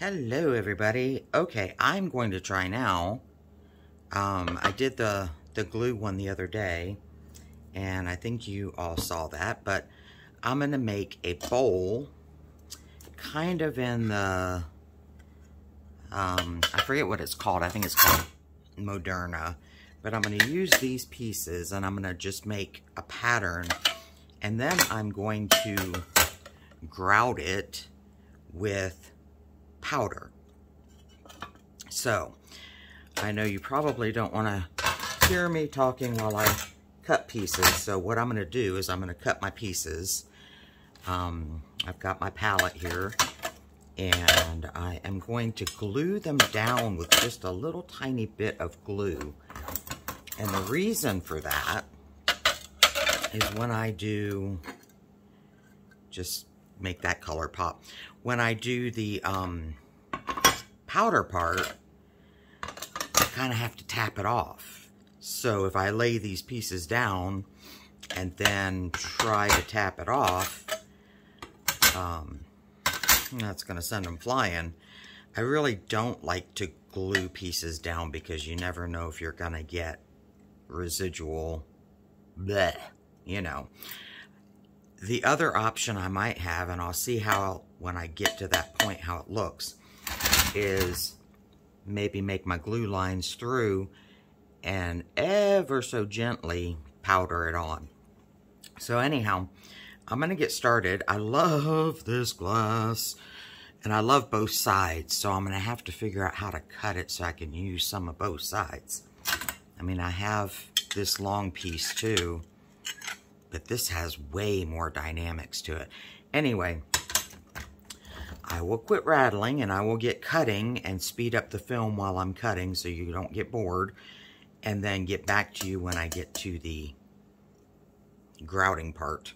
Hello everybody. Okay, I'm going to try now. I did the glue one the other day, and I think you all saw that, but I'm going to make a bowl, kind of in the, I forget what it's called. I think it's called Moderna, but I'm going to use these pieces, and I'm going to just make a pattern, and then I'm going to grout it with powder. So, I know you probably don't want to hear me talking while I cut pieces, so what I'm going to do is I'm going to cut my pieces. I've got my palette here, and I am going to glue them down with just a little tiny bit of glue. And the reason for that is when I do, just make that color pop, when I do the powder part, I kind of have to tap it off. So if I lay these pieces down and then try to tap it off, that's going to send them flying. I really don't like to glue pieces down because you never know if you're going to get residual bleh, you know. The other option I might have, and I'll see how, when I get to that point, how it looks, is maybe make my glue lines through and ever so gently powder it on. So anyhow, I'm going to get started. I love this glass, and I love both sides, so I'm going to have to figure out how to cut it so I can use some of both sides. I mean, I have this long piece too, but this has way more dynamics to it. Anyway, I will quit rattling and I will get cutting and speed up the film while I'm cutting so you don't get bored, and then get back to you when I get to the grouting part.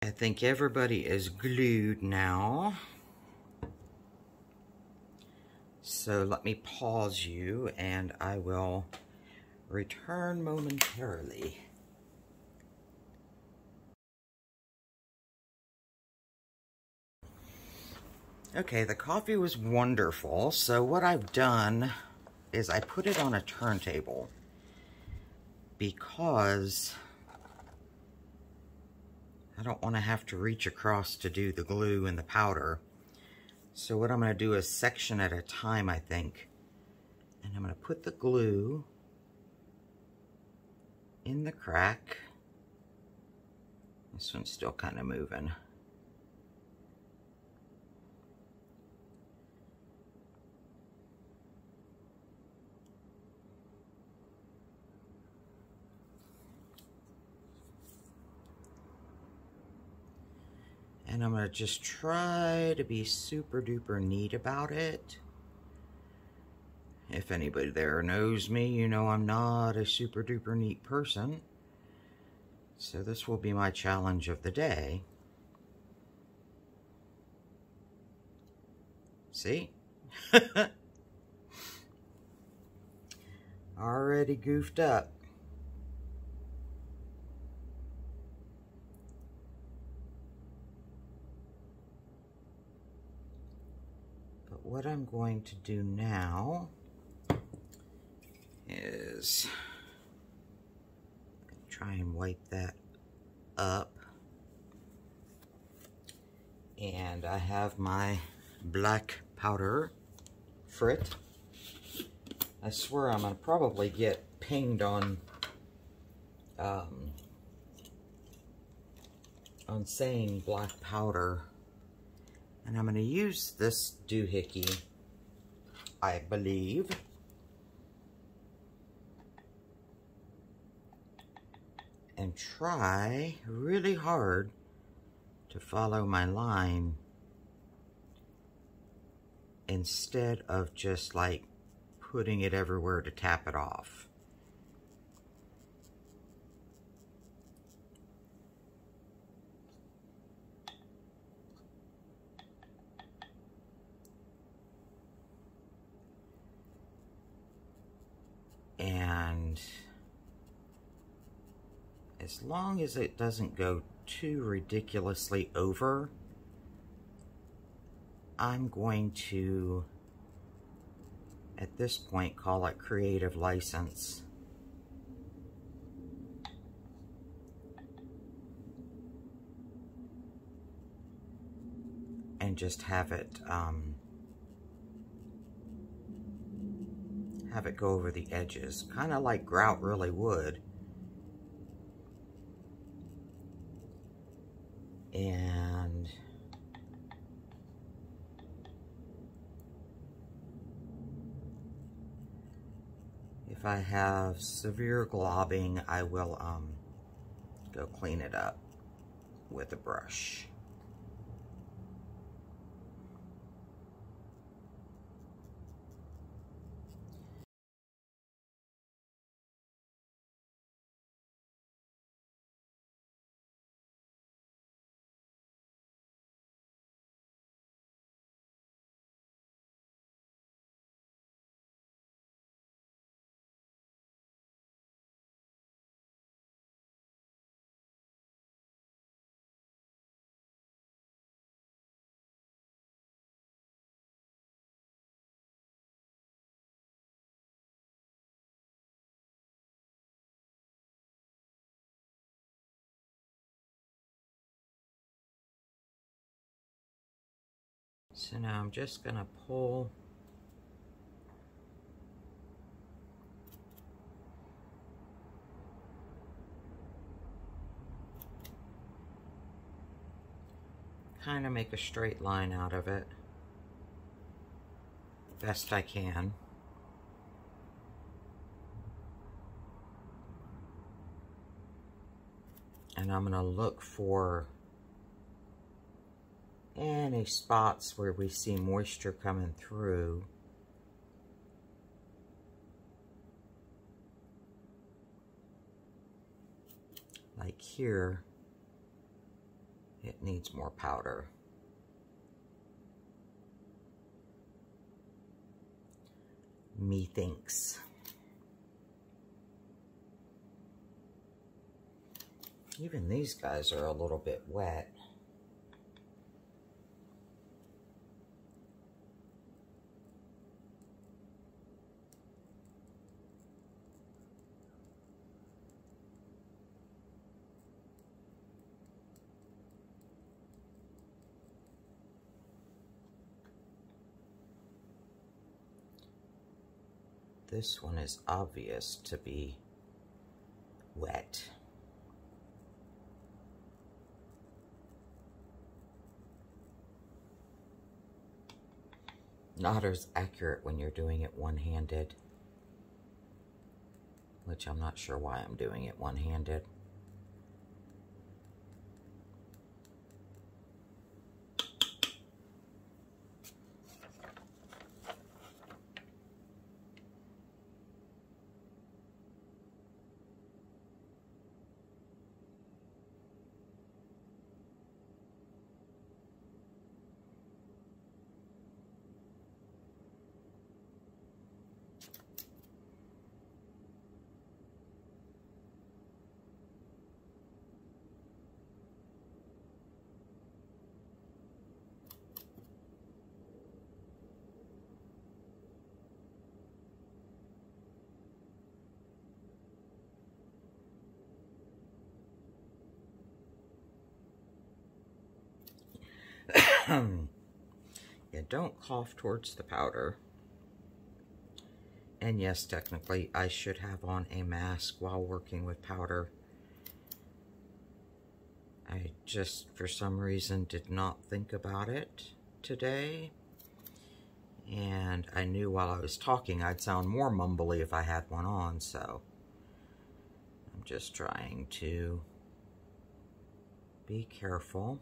I think everybody is glued now. So let me pause you and I will return momentarily. Okay, the coffee was wonderful. So what I've done is I put it on a turntable because I don't want to have to reach across to do the glue and the powder. So what I'm going to do is section at a time, I think. And I'm going to put the glue in the crack. This one's still kind of moving. And I'm going to just try to be super duper neat about it. If anybody there knows me, you know I'm not a super duper neat person. So this will be my challenge of the day. See? Already goofed up. What I'm going to do now is try and wipe that up. And I have my black powder frit. I swear I'm going to probably get pinged on saying black powder. And I'm going to use this doohickey, I believe. And try really hard to follow my line instead of just like putting it everywhere to tap it off. And as long as it doesn't go too ridiculously over, I'm going to, at this point, call it creative license. And just have it go over the edges, kind of like grout really would. And if I have severe globbing, I will go clean it up with a brush. So now I'm just going to pull kind of make a straight line out of it best I can. And I'm going to look for any spots where we see moisture coming through. Like here, it needs more powder. Methinks. Even these guys are a little bit wet. This one is obvious to be wet. Not as accurate when you're doing it one-handed, which I'm not sure why I'm doing it one-handed. Yeah, don't cough towards the powder. And yes, technically, I should have on a mask while working with powder. I just, for some reason, did not think about it today. And I knew while I was talking I'd sound more mumbly if I had one on, so I'm just trying to be careful.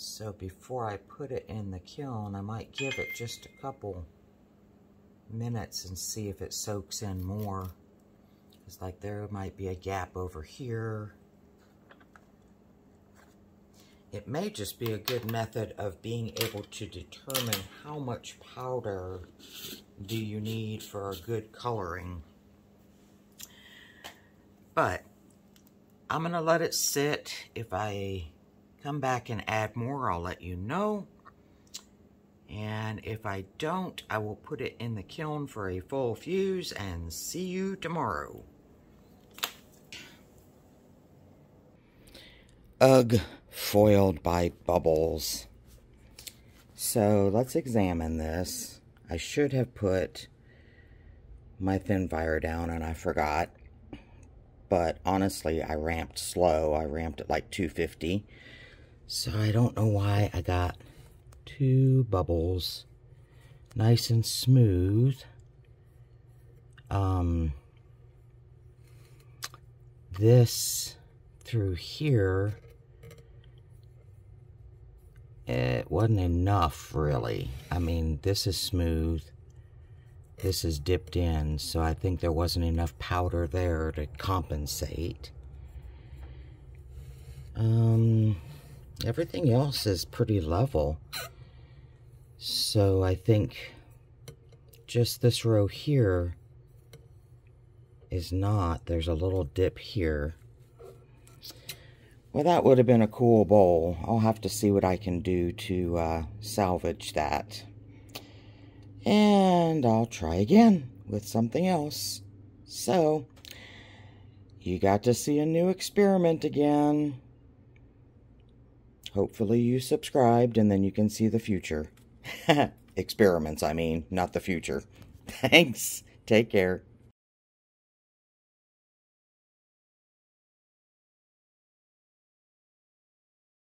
So before I put it in the kiln, I might give it just a couple minutes and see if it soaks in more. It's like there might be a gap over here. It may just be a good method of being able to determine how much powder do you need for a good coloring. But I'm going to let it sit. If I come back and add more, I'll let you know. And if I don't, I will put it in the kiln for a full fuse and see you tomorrow. Ugh, foiled by bubbles. So let's examine this. I should have put my thin wire down and I forgot. But honestly, I ramped slow. I ramped at like 250. So I don't know why I got 2 bubbles. Nice and smooth. This through here, it wasn't enough really. I mean, this is smooth. This is dipped in, so I think there wasn't enough powder there to compensate. Everything else is pretty level. So I think just this row here is not. There's a little dip here. Well, that would have been a cool bowl. I'll have to see what I can do to salvage that. And I'll try again with something else. So, you got to see a new experiment again. Hopefully you subscribed and then you can see the future. Experiments, I mean, not the future. Thanks. Take care.